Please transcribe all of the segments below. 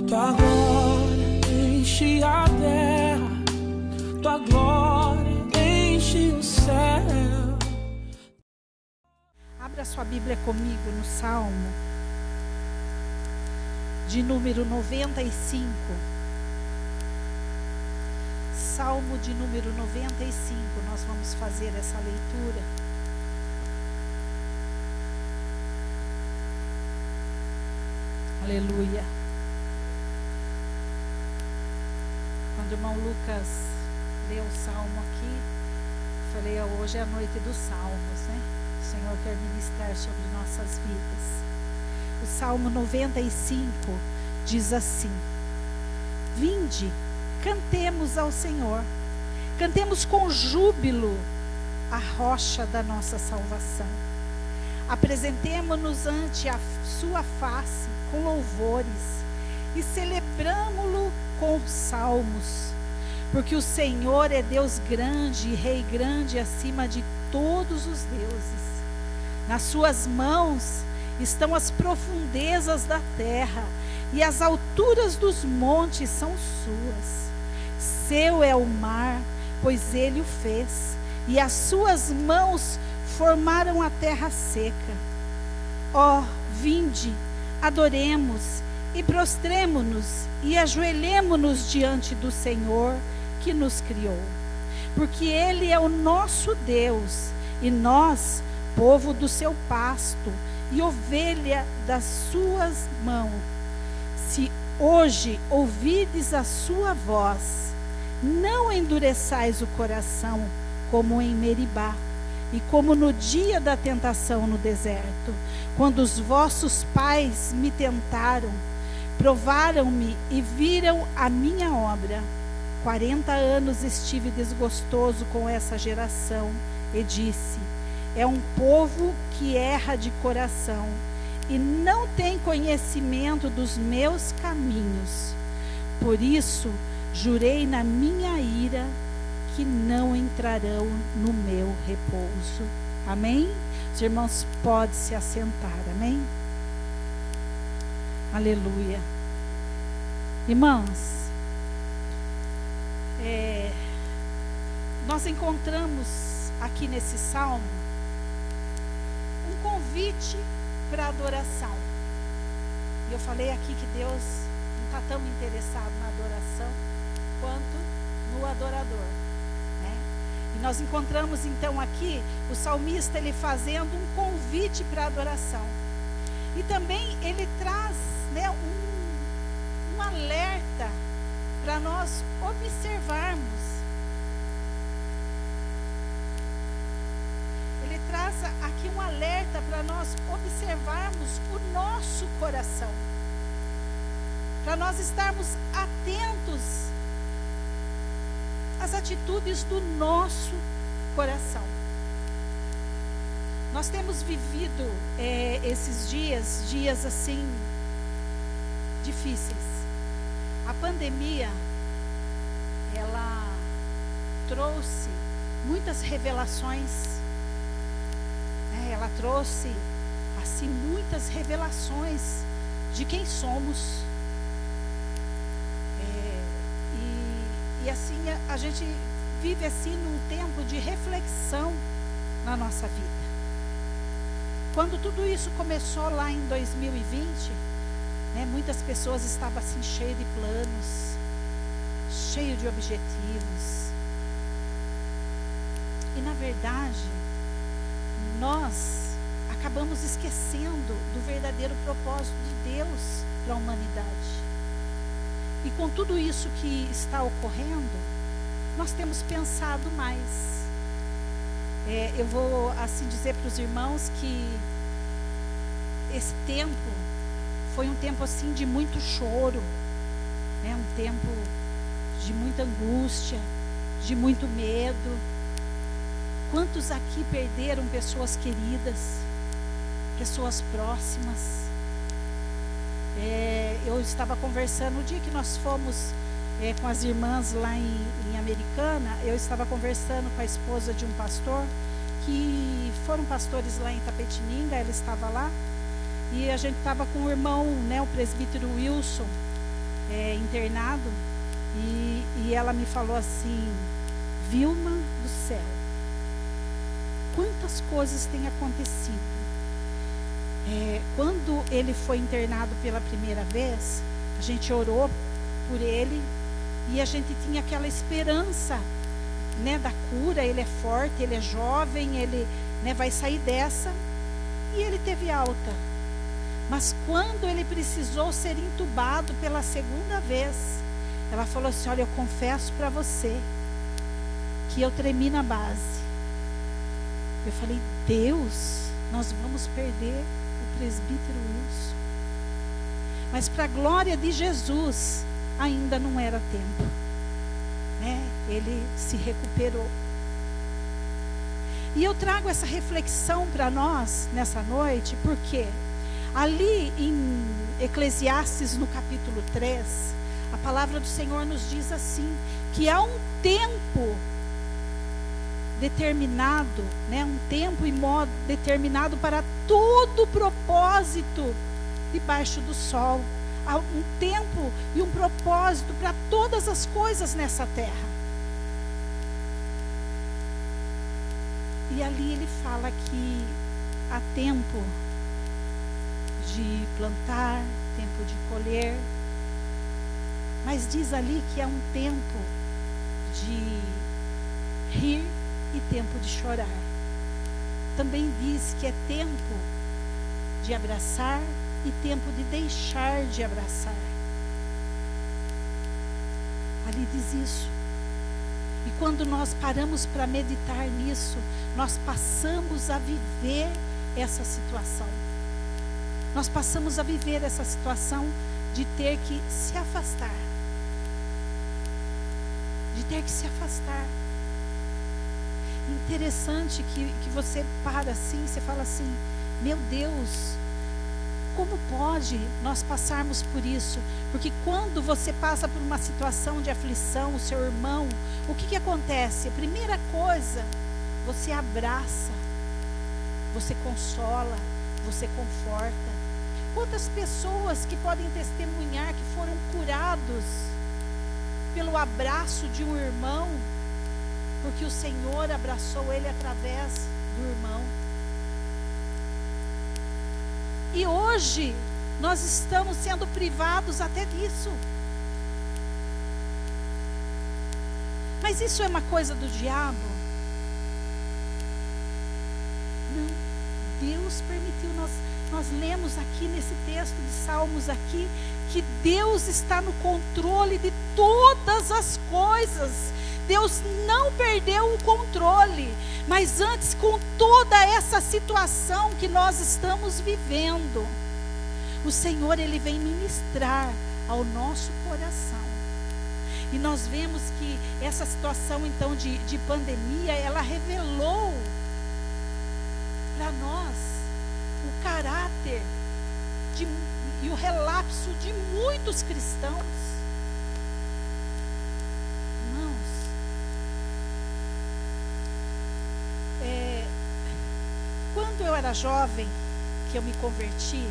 Tua glória enche a terra, tua glória enche o céu. Abra sua Bíblia comigo no Salmo de número 95. Salmo de número 95, nós vamos fazer essa leitura. Aleluia. Quando o irmão Lucas leu o Salmo aqui, eu falei, hoje é a noite dos Salmos, né? O Senhor quer ministrar sobre nossas vidas. O Salmo 95 diz assim: Vinde, cantemos ao Senhor, cantemos com júbilo a rocha da nossa salvação. Apresentemo-nos ante a sua face com louvores e celebramo-lo com salmos, porque o Senhor é Deus grande e Rei grande acima de todos os deuses. Nas suas mãos estão as profundezas da terra, e as alturas dos montes são suas. Seu é o mar, pois ele o fez, e as suas mãos formaram a terra seca. Ó, vinde, adoremos e prostremo-nos e ajoelhemo-nos diante do Senhor que nos criou. Porque ele é o nosso Deus, e nós, povo do seu pasto, e ovelha das suas mãos. Se hoje ouvides a sua voz, não endureçais o coração, como em Meribá, e como no dia da tentação no deserto, quando os vossos pais me tentaram, provaram-me e viram a minha obra. 40 anos estive desgostoso com essa geração, e disse: é um povo que erra de coração, e não tem conhecimento dos meus caminhos. Por isso, jurei na minha ira que não entrarão no meu repouso. Amém? Os irmãos podem se assentar, amém? Aleluia. Irmãos, nós encontramos aqui nesse salmo um convite para adoração. E eu falei aqui que Deus não está tão interessado na adoração quanto no adorador, né? E nós encontramos então aqui o salmista ele fazendo um convite para adoração. E também ele traz, né, um alerta para nós observarmos. Ele traz aqui um alerta para nós observarmos o nosso coração, para nós estarmos atentos às atitudes do nosso coração. Nós temos vivido esses dias assim difíceis. A pandemia, ela trouxe muitas revelações, né? Ela trouxe assim muitas revelações de quem somos. E assim a gente vive assim num tempo de reflexão na nossa vida. Quando tudo isso começou lá em 2020, né, muitas pessoas estavam assim cheias de planos, cheias de objetivos. E na verdade, nós acabamos esquecendo do verdadeiro propósito de Deus para a humanidade. E com tudo isso que está ocorrendo, nós temos pensado mais. Eu vou assim dizer para os irmãos que esse tempo foi um tempo assim de muito choro, né? Um tempo de muita angústia, de muito medo. Quantos aqui perderam pessoas queridas, pessoas próximas? Eu estava conversando, o dia que nós fomos com as irmãs lá em Americana, eu estava conversando com a esposa de um pastor, que foram pastores lá em Itapetininga, ela estava lá, e a gente estava com o irmão, né, o presbítero Wilson, internado, e ela me falou assim: Vilma do céu, quantas coisas têm acontecido. Quando ele foi internado pela primeira vez, a gente orou por ele e a gente tinha aquela esperança, né, da cura. Ele é forte, ele é jovem, ele, né, vai sair dessa. E ele teve alta. Mas quando ele precisou ser entubado pela segunda vez, ela falou assim: olha, eu confesso para você que eu tremi na base. Eu falei: Deus, nós vamos perder o presbítero Wilson. Mas para a glória de Jesus, ainda não era tempo, né? Ele se recuperou. E eu trago essa reflexão para nós nessa noite, porque ali em Eclesiastes, no capítulo 3, a palavra do Senhor nos diz assim, que há um tempo determinado, né, um tempo e modo determinado para todo propósito debaixo do sol. Há um tempo e um propósito para todas as coisas nessa terra. E ali ele fala que há tempo de plantar, tempo de colher, mas diz ali que há um tempo de rir e tempo de chorar. Também diz que é tempo de abraçar e tempo de deixar de abraçar. Ali diz isso. E quando nós paramos para meditar nisso, nós passamos a viver essa situação. Nós passamos a viver essa situação de ter que se afastar. De ter que se afastar. Interessante que você para assim, você fala assim: meu Deus, como pode nós passarmos por isso? Porque quando você passa por uma situação de aflição, o seu irmão, o que acontece? A primeira coisa, você abraça, você consola, você conforta. Quantas pessoas que podem testemunhar que foram curados pelo abraço de um irmão, porque o Senhor abraçou ele através do irmão. E hoje nós estamos sendo privados até disso. Mas isso é uma coisa do diabo? Não. Deus permitiu. Nós lemos aqui nesse texto de Salmos aqui que Deus está no controle de todas as coisas. Deus não perdeu o controle, mas antes, com toda essa situação que nós estamos vivendo, o Senhor, Ele vem ministrar ao nosso coração. E nós vemos que essa situação então de pandemia, ela revelou para nós o caráter e o relapso de muitos cristãos. Quando eu era jovem, que eu me converti,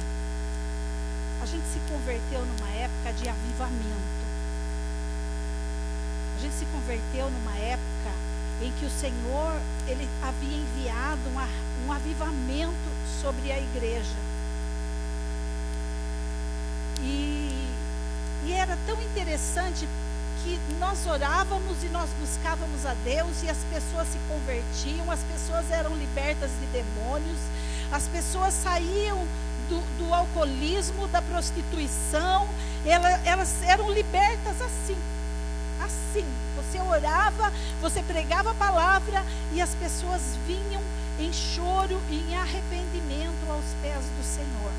a gente se converteu numa época de avivamento. A gente se converteu numa época em que o Senhor, Ele havia enviado um avivamento sobre a igreja. E era tão interessante que nós orávamos e nós buscávamos a Deus e as pessoas se convertiam, as pessoas eram libertas de demônios, as pessoas saíam do alcoolismo, da prostituição, elas eram libertas assim. Você orava, você pregava a palavra e as pessoas vinham em choro e em arrependimento aos pés do Senhor.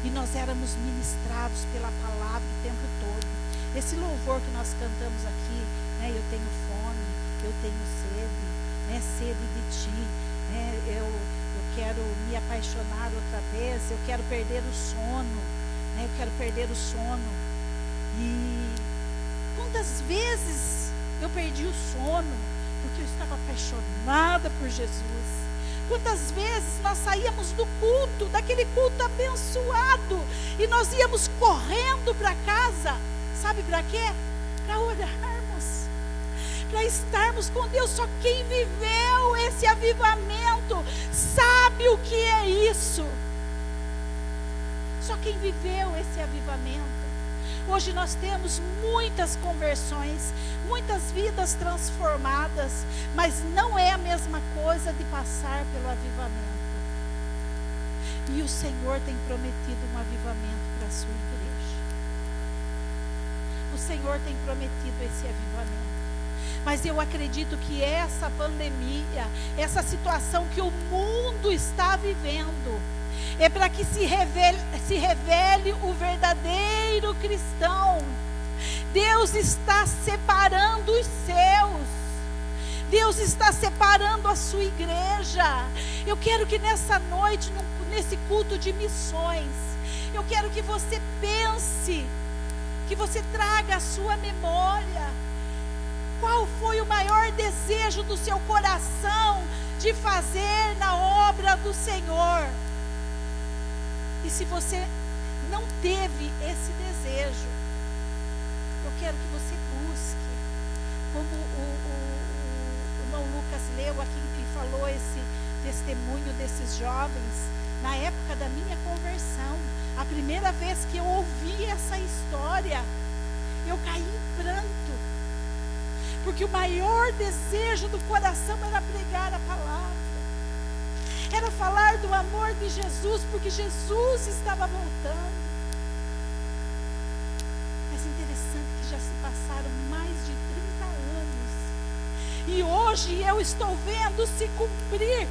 E nós éramos ministrados pela palavra o tempo todo. Esse louvor que nós cantamos aqui, né, eu tenho fome, eu tenho sede, né, sede de ti, né, eu quero me apaixonar outra vez, eu quero perder o sono, né, eu quero perder o sono. E quantas vezes eu perdi o sono porque eu estava apaixonada por Jesus? Quantas vezes nós saíamos do culto, daquele culto abençoado, E nós íamos correndo para casa, sabe para quê? Para orarmos, para estarmos com Deus. Só quem viveu esse avivamento sabe o que é isso. Só quem viveu esse avivamento. Hoje nós temos muitas conversões, muitas vidas transformadas, mas não é a mesma coisa de passar pelo avivamento. E o Senhor tem prometido um avivamento para a sua igreja. O Senhor tem prometido esse avivamento. Mas eu acredito que essa pandemia, essa situação que o mundo está vivendo, é para que se revele o verdadeiro cristão. Deus está separando os seus. Deus está separando a sua igreja. Eu quero que nessa noite, nesse culto de missões, eu quero que você pense, que você traga a sua memória. Qual foi o maior desejo do seu coração de fazer na obra do Senhor? E se você não teve esse desejo, eu quero que você busque, como o irmão Lucas leu aqui e falou esse testemunho desses jovens, na época da minha conversão, a primeira vez que eu ouvi essa história, eu caí em pranto, porque o maior desejo do coração era pregar a palavra. Era falar do amor de Jesus, porque Jesus estava voltando. Mas interessante que já se passaram mais de 30 anos. E hoje eu estou vendo se cumprir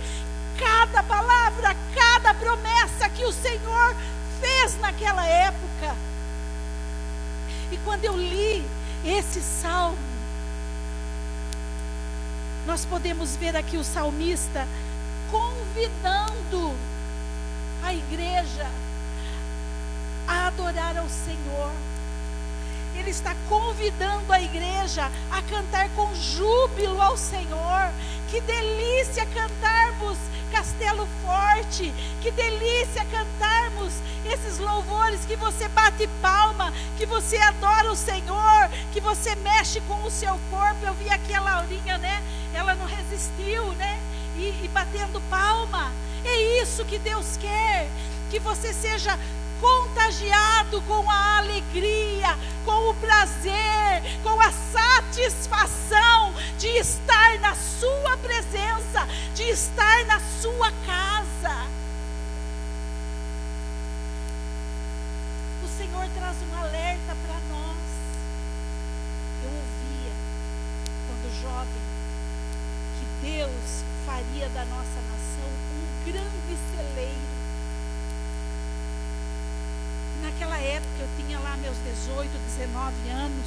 cada palavra, cada promessa que o Senhor fez naquela época. E quando eu li esse salmo, nós podemos ver aqui o salmista convidando a igreja a adorar ao Senhor. Ele está convidando a igreja a cantar com júbilo ao Senhor. Que delícia cantarmos Castelo Forte, que delícia cantarmos esses louvores que você bate palma, que você adora o Senhor, que você mexe com o seu corpo. Eu vi aqui a Laurinha, né? Ela não resistiu, né? E batendo palma. É isso que Deus quer, que você seja contagiado com a alegria, com o prazer, com a satisfação de estar na sua presença, de estar na sua casa. O Senhor traz um alerta para nós. Eu ouvia, quando jovem, que Deus faria da nossa nação um grande celeiro. Naquela época eu tinha lá meus 18, 19 anos,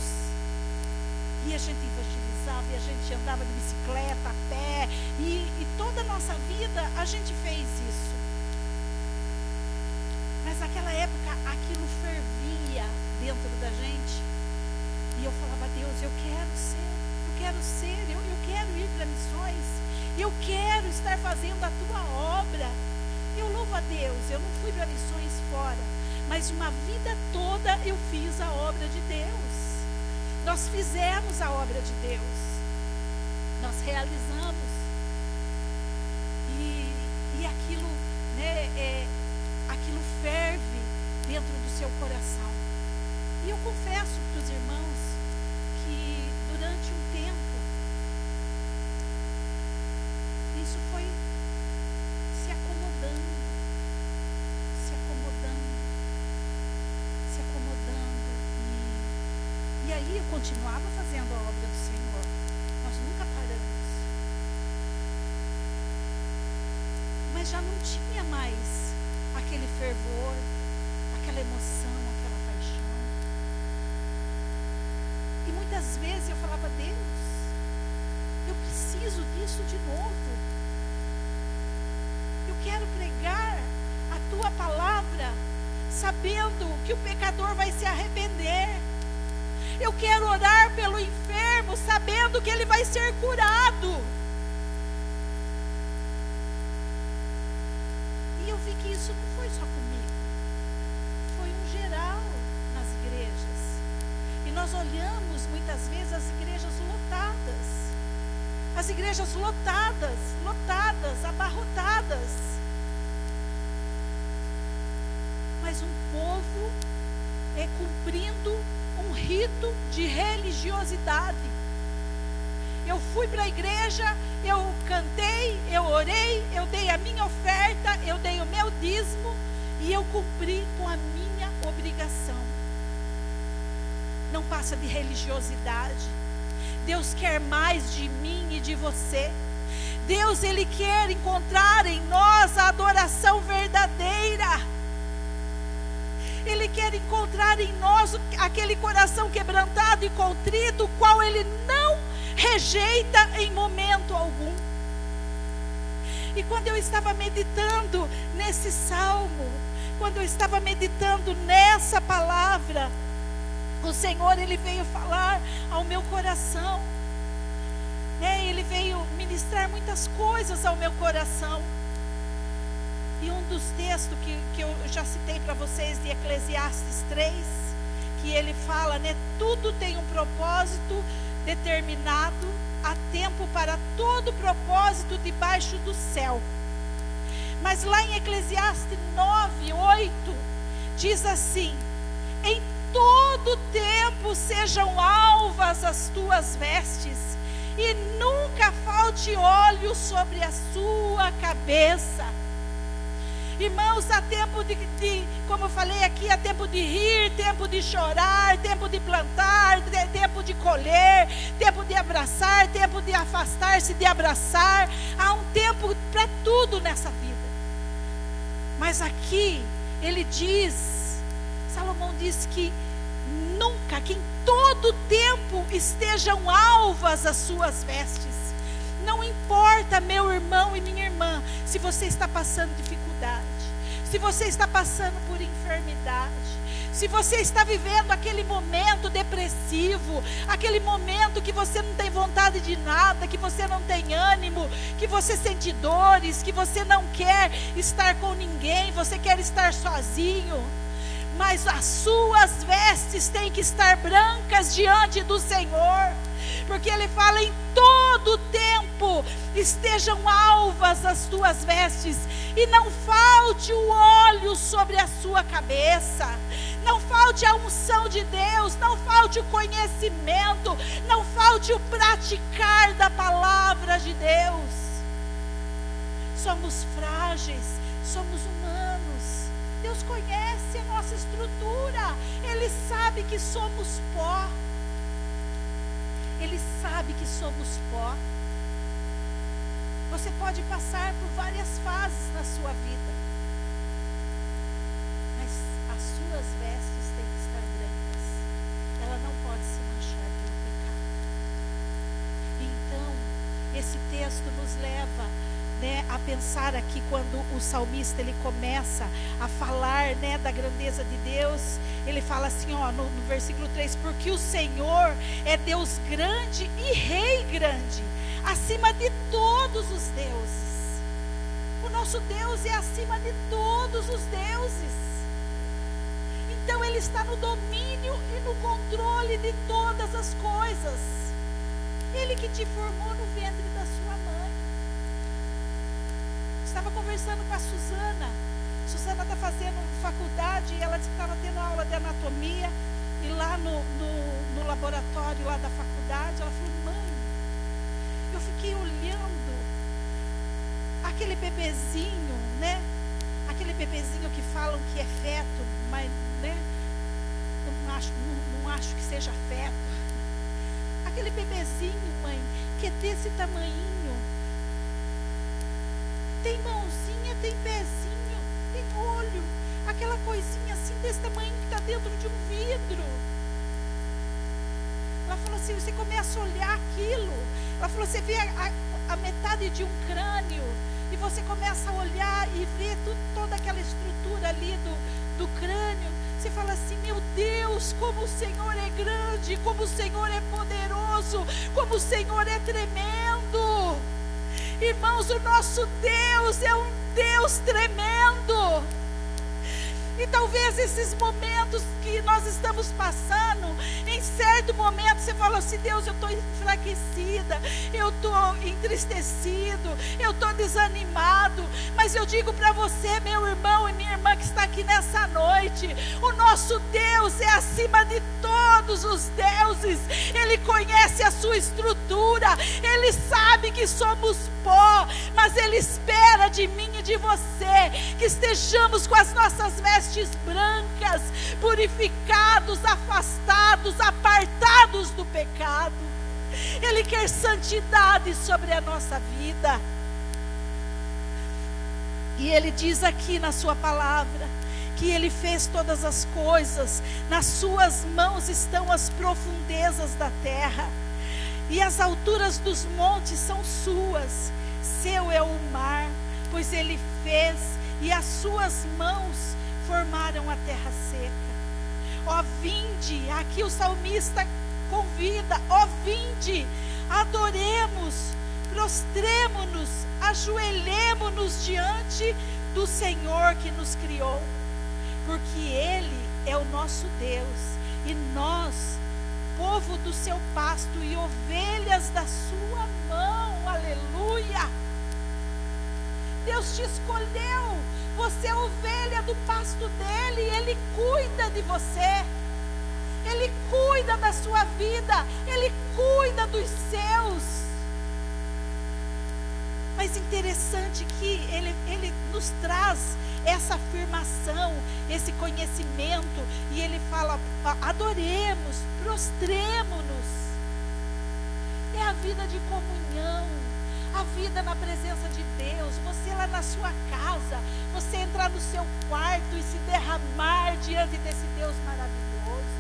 e a gente evangelizava, e a gente andava de bicicleta, a pé, e toda a nossa vida a gente fez isso. Mas naquela época aquilo fervia dentro da gente, e eu falava: Deus, eu quero ir para missões, eu quero estar fazendo a tua obra. Eu louvo a Deus, eu não fui para missões fora, mas uma vida toda eu fiz a obra de Deus. Nós fizemos a obra de Deus, nós realizamos, e aquilo, né, aquilo ferve dentro do seu coração. E eu confesso para os irmãos que durante um tempo isso foi se acomodando, e aí eu continuava fazendo a obra do Senhor. Nós nunca paramos. Mas já não tinha mais aquele fervor, aquela emoção, aquela paixão. E muitas vezes eu falava: Deus, eu preciso disso de novo. Eu quero pregar a tua palavra, sabendo que o pecador vai se arrepender. Eu quero orar pelo enfermo, sabendo que ele vai ser curado. E eu vi que isso não foi só comigo, foi um nós olhamos muitas vezes as igrejas lotadas, abarrotadas. Mas um povo cumprindo um rito de religiosidade. Eu fui para a igreja, eu cantei, eu orei, eu dei a minha oferta, eu dei o meu dízimo e eu cumpri com a minha obrigação. Não passa de religiosidade. Deus quer mais de mim e de você. Deus, Ele quer encontrar em nós a adoração verdadeira. Ele quer encontrar em nós aquele coração quebrantado e contrito, o qual Ele não rejeita em momento algum. E quando eu estava meditando nesse salmo, quando eu estava meditando nessa palavra, o Senhor, Ele veio falar ao meu coração, Ele veio ministrar muitas coisas ao meu coração. E um dos textos que eu já citei para vocês, de Eclesiastes 3, que ele fala, tudo tem um propósito determinado, há tempo para todo propósito debaixo do céu. Mas lá em Eclesiastes 9:8, diz assim: em todo tempo sejam alvas as tuas vestes, e nunca falte óleo sobre a sua cabeça. Irmãos, há tempo como eu falei aqui, há tempo de rir, tempo de chorar, tempo de plantar, tempo de colher, tempo de abraçar, tempo de afastar-se de abraçar. Há um tempo para tudo nessa vida. Mas aqui, ele diz, Salomão diz que nunca, que em todo tempo estejam alvas as suas vestes. Não importa, meu irmão e minha irmã, se você está passando dificuldade, se você está passando por enfermidade, se você está vivendo aquele momento depressivo, aquele momento que você não tem vontade de nada, que você não tem ânimo, que você sente dores, que você não quer estar com ninguém, você quer estar sozinho, mas as suas vestes têm que estar brancas diante do Senhor, porque Ele fala: em todo tempo estejam alvas as tuas vestes, e não falte o óleo sobre a sua cabeça, não falte a unção de Deus, não falte o conhecimento, não falte o praticar da palavra de Deus. Somos frágeis, somos humanos. Deus conhece a nossa estrutura, Ele sabe que somos pó. Ele sabe que somos pó. Você pode passar por várias fases na sua vida, mas as suas vestes têm que estar brancas. Ela não pode se manchar pelo pecado. Então, esse texto nos leva, a pensar aqui, quando o salmista ele começa a falar, da grandeza de Deus. Ele fala assim, no versículo 3: porque o Senhor é Deus grande e Rei grande, acima de todos os deuses. O nosso Deus é acima de todos os deuses. Então Ele está no domínio e no controle de todas as coisas. Ele que te formou no ventre da sua mãe. Estava conversando com a Suzana. Suzana está fazendo faculdade e ela disse que estava tendo aula de anatomia. E lá no laboratório lá da faculdade, ela falou: mãe, eu fiquei olhando aquele bebezinho, aquele bebezinho que falam que é feto, mas não acho que seja feto. Aquele bebezinho, mãe, que é desse tamanhinho, tem mãozinha, tem pezinho, tem olho, aquela coisinha assim desse tamanho que está dentro de um vidro. Ela falou assim: você começa a olhar aquilo, ela falou, você vê a metade de um crânio, e você começa a olhar e ver toda aquela estrutura ali do crânio. Você fala assim: meu Deus, como o Senhor é grande, como o Senhor é poderoso, como o Senhor é tremendo. Irmãos, o nosso Deus é um Deus tremendo. E talvez esses momentos que nós estamos passando, em certo momento você fala assim: Deus, eu estou enfraquecida, eu estou entristecido, eu estou desanimado. Mas eu digo para você, meu irmão e minha irmã que está aqui nessa noite, o nosso Deus é acima de todos os deuses. Ele conhece a sua estrutura, Ele sabe que somos pó, mas Ele espera de mim e de você que estejamos com as nossas vestes brancas, purificados, afastados, apartados do pecado. Ele quer santidade sobre a nossa vida. E Ele diz aqui na sua palavra que Ele fez todas as coisas, nas suas mãos estão as profundezas da terra, e as alturas dos montes são suas, seu é o mar, pois Ele fez, e as suas mãos formaram a terra seca. Ó vinde, aqui o salmista convida: ó vinde, adoremos, prostremo-nos, ajoelhemo-nos diante do Senhor que nos criou, porque Ele é o nosso Deus, e nós, povo do seu pasto e ovelhas da sua mão. Aleluia! Deus te escolheu, você é ovelha do pasto dele, Ele cuida de você, Ele cuida da sua vida, Ele cuida dos seus. Mas interessante que Ele nos traz essa afirmação, esse conhecimento, e Ele fala: adoremos, prostremo-nos. É a vida de comunhão, a vida na presença de Deus. Você lá na sua casa, você entrar no seu quarto e se derramar diante desse Deus maravilhoso.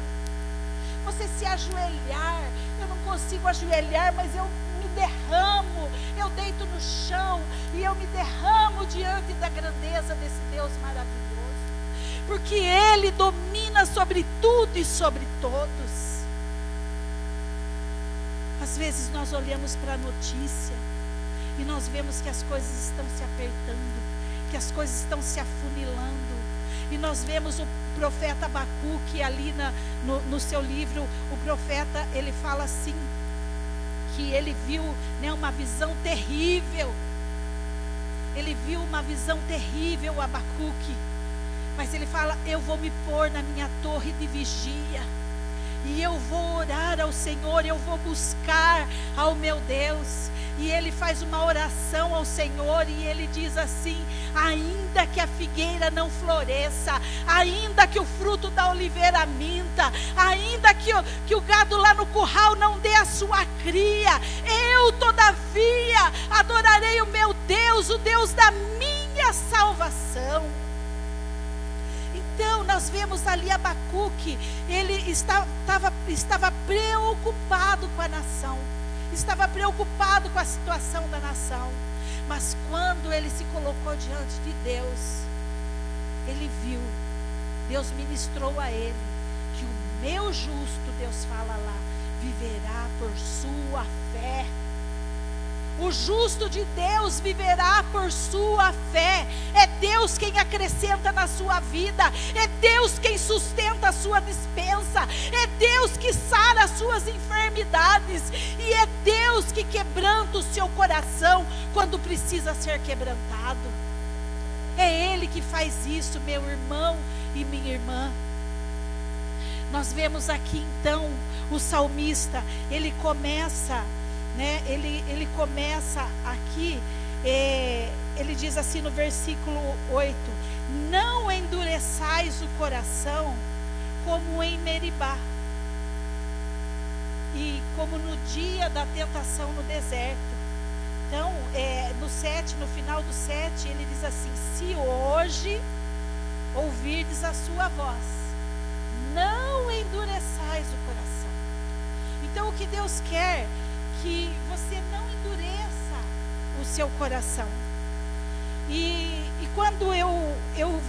Você se ajoelhar. Eu não consigo ajoelhar, mas eu me derramo, eu deito no chão e eu me derramo diante da grandeza desse Deus maravilhoso, porque Ele domina sobre tudo e sobre todos. Às vezes nós olhamos para a notícia e nós vemos que as coisas estão se apertando, que as coisas estão se afunilando, e nós vemos o profeta Abacuque ali no seu livro. O profeta, ele fala assim, que ele viu, né, uma visão terrível. Ele viu uma visão terrível, Abacuque. Mas ele fala: eu vou me pôr na minha torre de vigia, e eu vou orar ao Senhor, eu vou buscar ao meu Deus. E ele faz uma oração ao Senhor, e ele diz assim: ainda que a figueira não floresça, ainda que o fruto da oliveira minta, ainda que o gado lá no curral não dê a sua cria, eu todavia adorarei o meu Deus, o Deus da minha salvação. Então nós vemos ali Abacuque, ele estava preocupado com a nação, estava preocupado com a situação da nação. Mas quando ele se colocou diante de Deus, ele viu, Deus ministrou a ele, que o meu justo, Deus fala lá, viverá por sua fé. O justo de Deus viverá por sua fé. É Deus quem acrescenta na sua vida, é Deus quem sustenta a sua despensa, é Deus que sara as suas enfermidades, e é Deus que quebranta o seu coração quando precisa ser quebrantado. É Ele que faz isso, meu irmão e minha irmã. Nós vemos aqui então o salmista, ele começa, né, ele começa aqui, ele diz assim no versículo 8: não endureçais o coração como em Meribá, e como no dia da tentação no deserto. Então, no final do 7, ele diz assim: se hoje ouvirdes a sua voz, não endureçais o coração. Então, o que Deus quer? Que você não endureça o seu coração. E quando eu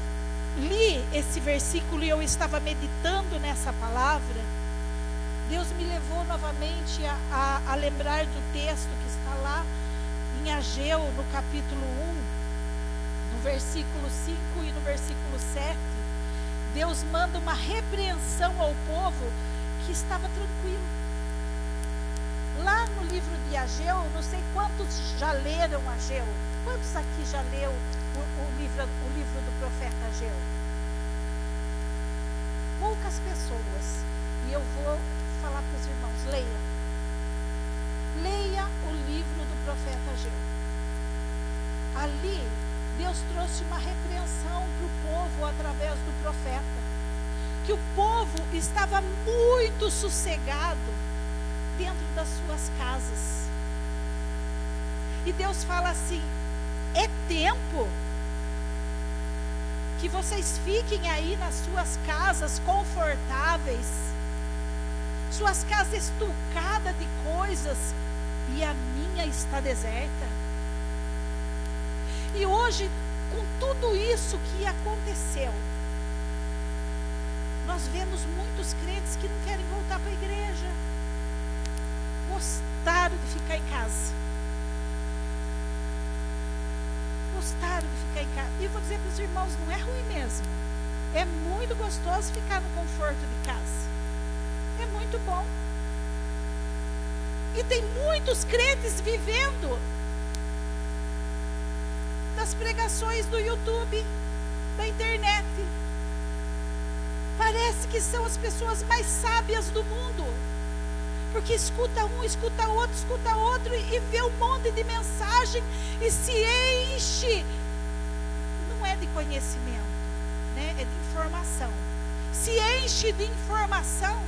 li esse versículo e eu estava meditando nessa palavra, Deus me levou novamente a lembrar do texto que está lá em Ageu, no capítulo 1, no versículo 5 e no versículo 7, Deus manda uma repreensão ao povo que estava tranquilo. Lá no livro de Ageu, não sei quantos já leram Ageu. Quantos aqui já leu o livro do profeta Ageu? Poucas pessoas. E eu vou falar para os irmãos, leia. Leia o livro do profeta Ageu. Ali, Deus trouxe uma repreensão para o povo através do profeta. Que o povo estava muito sossegado dentro das suas casas. E Deus fala assim: é tempo que vocês fiquem aí nas suas casas confortáveis, suas casas estucadas de coisas, e a minha está deserta. E hoje, com tudo isso que aconteceu, nós vemos muitos crentes que não querem voltar para a igreja. Gostaram de ficar em casa. Gostaram de ficar em casa. E eu vou dizer para os irmãos, não é ruim mesmo. É muito gostoso ficar no conforto de casa. É muito bom. E tem muitos crentes vivendo das pregações do YouTube, da internet. Parece que são as pessoas mais sábias do mundo. Porque escuta um, escuta outro e vê um monte de mensagem e se enche. Não é de conhecimento, né? É de informação. Se enche de informação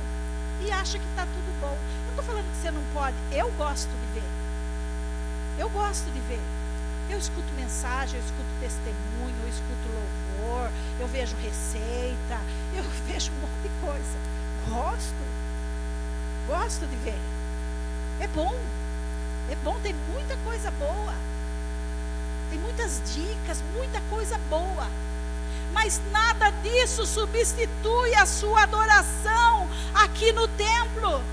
e acha que está tudo bom. Não estou falando que você não pode. Eu gosto de ver. Eu gosto de ver. Eu escuto mensagem, eu escuto testemunho, eu escuto louvor, eu vejo receita, eu vejo um monte de coisa. Gosto de ver. É bom, tem muita coisa boa. Tem muitas dicas, muita coisa boa. Mas nada disso substitui a sua adoração aqui no templo.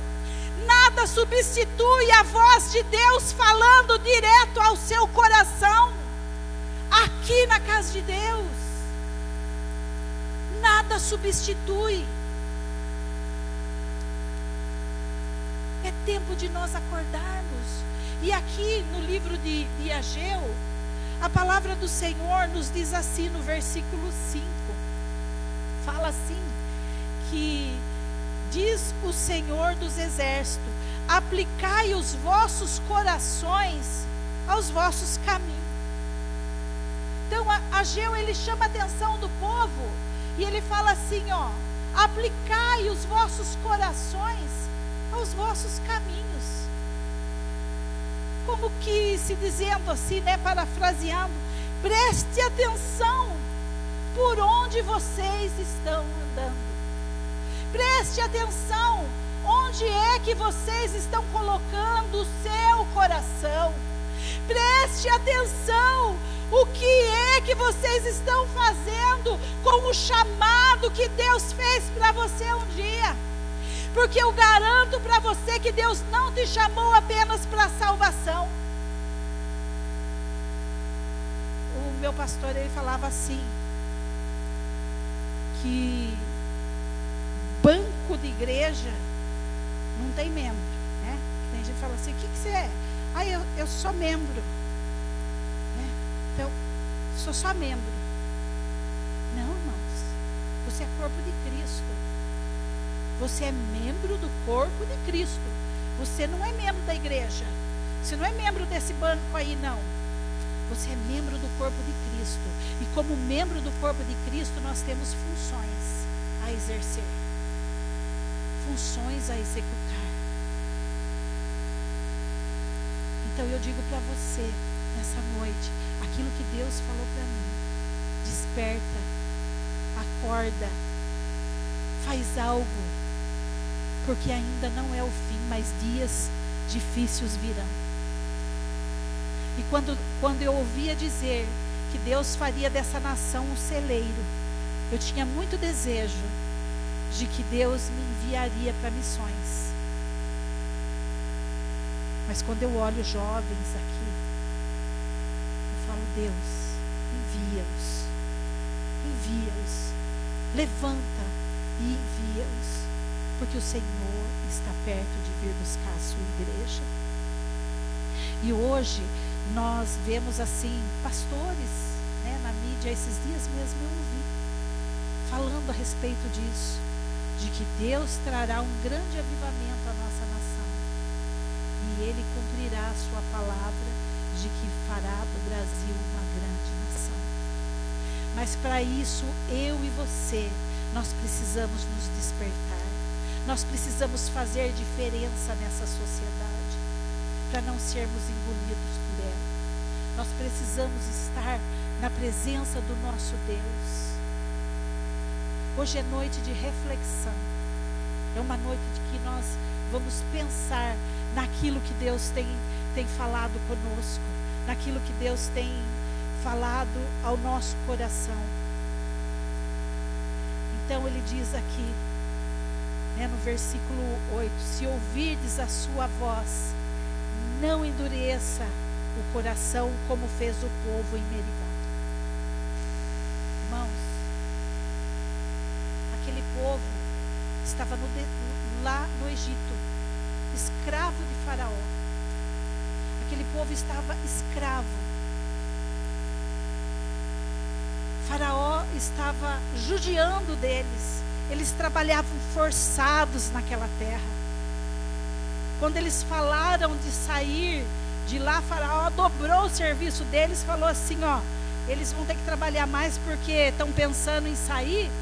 Nada substitui a voz de Deus falando direto ao seu coração, aqui na casa de Deus. Nada substitui. É tempo de nós acordarmos. E aqui no livro de Ageu, a palavra do Senhor nos diz assim no versículo 5. Fala assim, que diz o Senhor dos Exércitos: aplicai os vossos corações aos vossos caminhos. Então Ageu, ele chama a atenção do povo e ele fala assim, ó: aplicai os vossos corações aos vossos caminhos. Como que se dizendo assim, né, parafraseando, preste atenção por onde vocês estão andando. Preste atenção onde é que vocês estão colocando o seu coração. Preste atenção o que é que vocês estão fazendo com o chamado que Deus fez para você um dia. Porque eu garanto para você que Deus não te chamou apenas para salvação. O meu pastor, ele falava assim, que banco de igreja não tem membro, né? Tem gente que fala assim, o que você é? Ah, eu sou membro, né? Então, sou só membro. Não, irmãos, você é corpo de Cristo. Você é membro do corpo de Cristo. Você não é membro da igreja. Você não é membro desse banco aí, não. Você é membro do corpo de Cristo. E como membro do corpo de Cristo, nós temos funções a exercer. Funções a executar. Então eu digo para você, nessa noite, aquilo que Deus falou para mim: desperta, acorda, faz algo, porque ainda não é o fim, mas dias difíceis virão. E quando eu ouvia dizer que Deus faria dessa nação um celeiro, eu tinha muito desejo de que Deus me enviaria para missões. Mas quando eu olho jovens aqui, eu falo: Deus, envia-os. Envia-os. levanta e envia-os, porque o Senhor está perto de vir buscar a sua igreja. E hoje nós vemos assim, pastores, né, na mídia, esses dias mesmo eu ouvi, falando a respeito disso, de que Deus trará um grande avivamento à nossa nação, e Ele cumprirá a sua palavra, de que fará do Brasil uma grande nação. Mas para isso, eu e você, nós precisamos nos despertar. Nós precisamos fazer diferença nessa sociedade, para não sermos engolidos por ela. Nós precisamos estar na presença do nosso Deus. Hoje é noite de reflexão. É uma noite de que nós vamos pensar naquilo que Deus tem falado conosco, naquilo que Deus tem falado ao nosso coração. Então ele diz aqui, né, no versículo 8, se ouvirdes a sua voz, não endureça o coração como fez o povo em Meribá. Irmãos, aquele povo estava lá no Egito, escravo de Faraó. Aquele povo estava escravo. Faraó estava judiando deles. Eles trabalhavam forçados naquela terra. Quando eles falaram de sair de lá, Faraó dobrou o serviço deles, falou assim, ó, eles vão ter que trabalhar mais porque estão pensando em sair,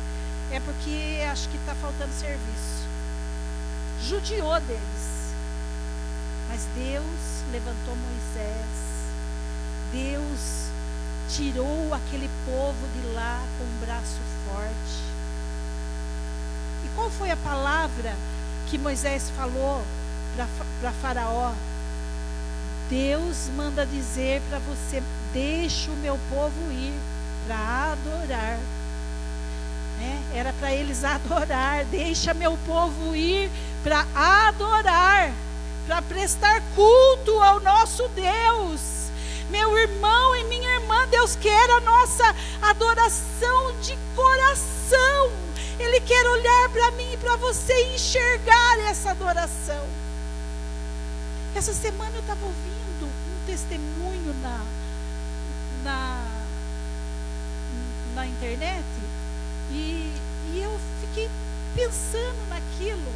é porque acho que está faltando serviço. Judiou deles. Mas Deus levantou Moisés. Deus tirou aquele povo de lá com um braço forte. E qual foi a palavra que Moisés falou para Faraó? Deus manda dizer para você, deixa o meu povo ir para adorar. Era para eles adorar. Deixa meu povo ir para adorar, para prestar culto ao nosso Deus. Meu irmão e minha irmã, Deus quer a nossa adoração de coração. Ele quer olhar para mim e para você e enxergar essa adoração. Essa semana eu estava ouvindo um testemunho na internet e eu fiquei pensando naquilo.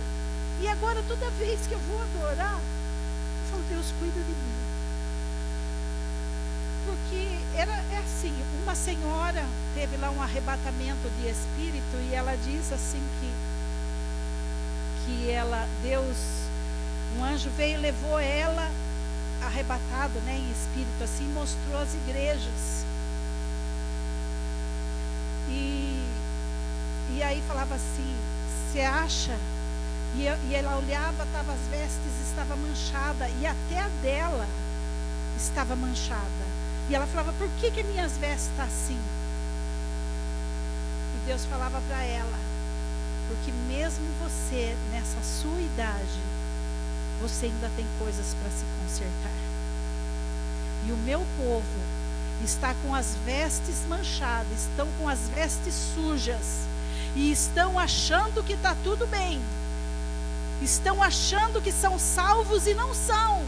E agora toda vez que eu vou adorar, eu falo, Deus, cuida de mim. Porque é assim, uma senhora teve lá um arrebatamento de espírito e ela diz assim que Deus, um anjo veio e levou ela arrebatado, né, em espírito assim, mostrou as igrejas. E aí falava assim, você acha? E ela olhava, as vestes estavam manchadas, e até a dela estava manchada. E ela falava, por que minhas vestes estão assim? E Deus falava para ela, porque mesmo você, nessa sua idade, você ainda tem coisas para se consertar. E o meu povo está com as vestes manchadas, estão com as vestes sujas, e estão achando que está tudo bem. Estão achando que são salvos e não são.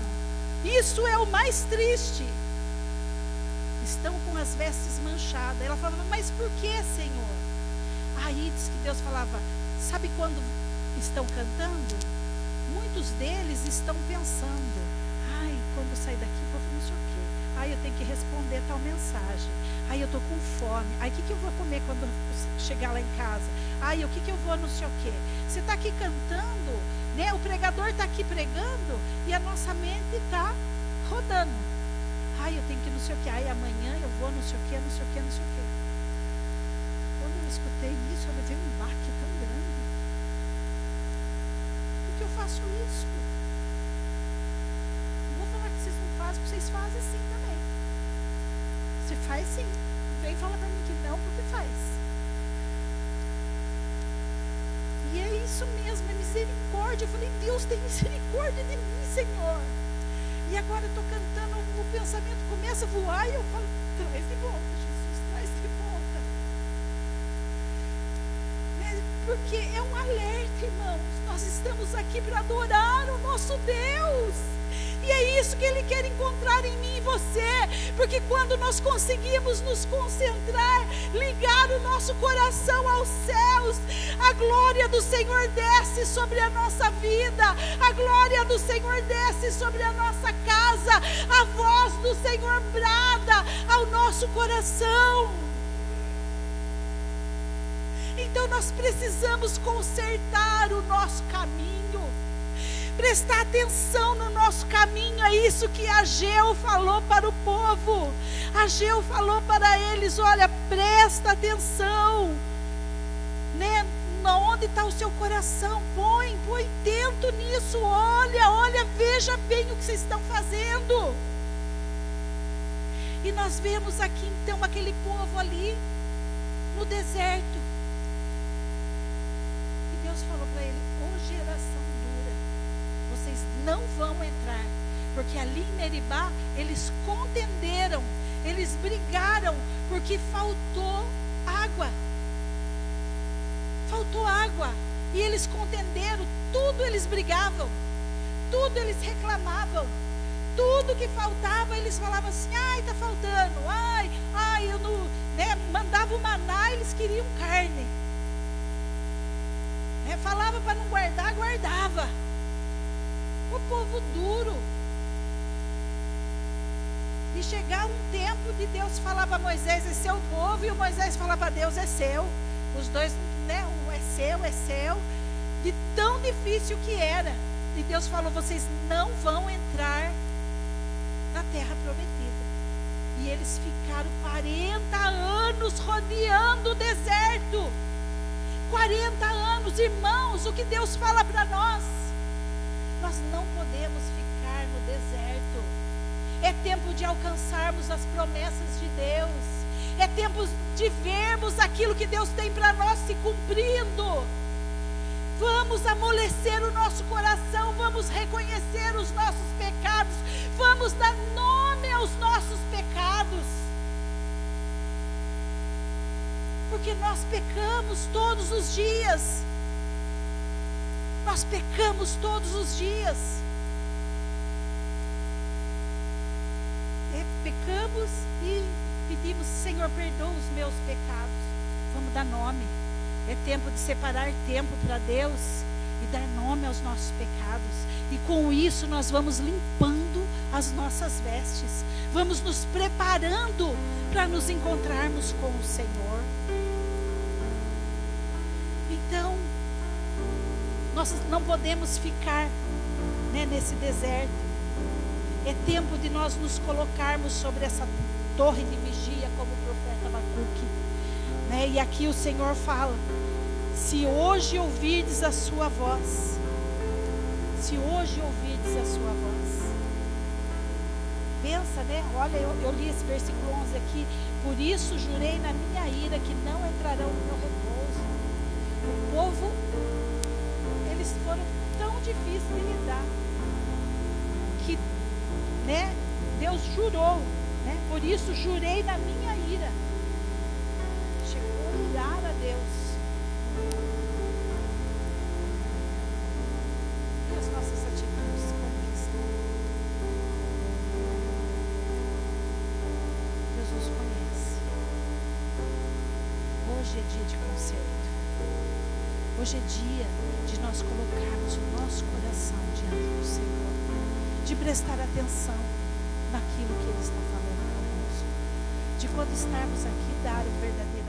Isso é o mais triste. Estão com as vestes manchadas. Ela falava, mas por que, Senhor? Aí diz que Deus falava, sabe quando estão cantando? Muitos deles estão pensando, ai, quando eu sair daqui vou fazer não sei o quê. Ai, eu tenho que responder tal mensagem. Ai, eu estou com fome. Ai, o que eu vou comer quando eu chegar lá em casa? Ai, o que eu vou não sei o quê. Você está aqui cantando, né? O pregador está aqui pregando e a nossa mente está rodando. Ai, eu tenho que não sei o quê. Ai, amanhã eu vou não sei o quê, não sei o quê, não sei o quê. Quando eu escutei isso, eu levei um baque tão grande. Por que eu faço isso? Não vou falar que vocês não fazem, porque vocês fazem sim também. Você faz sim. Vem falar para mim que não, porque faz. E é isso mesmo, é misericórdia. Eu falei, Deus, tem misericórdia de mim, Senhor. E agora eu estou cantando, o pensamento começa a voar e eu falo, traz de volta, Jesus, traz de volta. Porque é um alerta, irmãos. Nós estamos aqui para adorar o nosso Deus. E é isso que Ele quer encontrar em mim e você. Porque quando nós conseguimos nos concentrar, ligar o nosso coração aos céus, a glória do Senhor desce sobre a nossa vida, a glória do Senhor desce sobre a nossa casa, a voz do Senhor brada ao nosso coração. Então nós precisamos consertar o nosso caminho, prestar atenção no nosso caminho. É isso que Ageu falou para o povo. Ageu falou para eles: olha, presta atenção, né? Onde está o seu coração? Põe tento nisso. Olha, veja bem o que vocês estão fazendo. E nós vemos aqui então aquele povo ali no deserto. E Deus falou para ele: ô geração dura, vocês não vão entrar. Porque ali em Meribá eles contenderam, eles brigaram, porque faltou água. Faltou água. E eles contenderam, tudo eles brigavam, tudo eles reclamavam, tudo que faltava eles falavam assim: ai, está faltando, ai, eu não, né? Mandava o maná, eles queriam carne, né? Falava para não guardar, guardava. O povo duro. E chegar um tempo de Deus falar para Moisés: é seu povo, e o Moisés falar para Deus: é seu. Os dois, né? É seu. De tão difícil que era. E Deus falou: vocês não vão entrar na terra prometida. E eles ficaram 40 anos rodeando o deserto. 40 anos, irmãos. O que Deus fala para nós? Nós não podemos ficar no deserto. É tempo de alcançarmos as promessas de Deus. É tempo de vermos aquilo que Deus tem para nós se cumprindo. Vamos amolecer o nosso coração, vamos reconhecer os nossos pecados, vamos dar nome aos nossos pecados. Porque nós pecamos todos os dias. Nós pecamos todos os dias. Pecamos e pedimos: Senhor, perdoa os meus pecados. Vamos dar nome. É tempo de separar tempo para Deus e dar nome aos nossos pecados. E com isso nós vamos limpando as nossas vestes. Vamos nos preparando para nos encontrarmos com o Senhor. Então, nós não podemos ficar, né, nesse deserto. É tempo de nós nos colocarmos sobre essa torre de vigia, como o profeta Abacuque, né? E aqui o Senhor fala: se hoje ouvirdes a sua voz, se hoje ouvirdes a sua voz. Pensa, né? Olha, eu li esse versículo 11 aqui: por isso jurei na minha ira que não entrarão no meu repouso. O povo, eles foram tão difíceis de lidar, que, né, Deus jurou, né? Por isso jurei na minha ira. Chegou a irar a Deus. E as nossas atitudes como cristãos? Deus nos conhece. Hoje é dia de conserto. Hoje é dia de nós colocarmos o nosso coração diante do Senhor, de prestar atenção naquilo que Ele está falando conosco, de quando estarmos aqui dar o verdadeiro